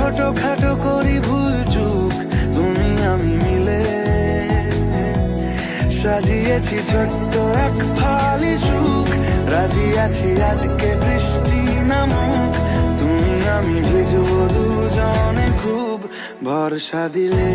ছোটখাটো করি ভুল চুক তুমি আমি মিলে, সাজিয়েছি ছোট্ট এক ফালি সুখ, রাজি আছি আজকে বৃষ্টি নামুক, তুমি আমি ভিজবো দুজনে খুব ভরসা দিলে।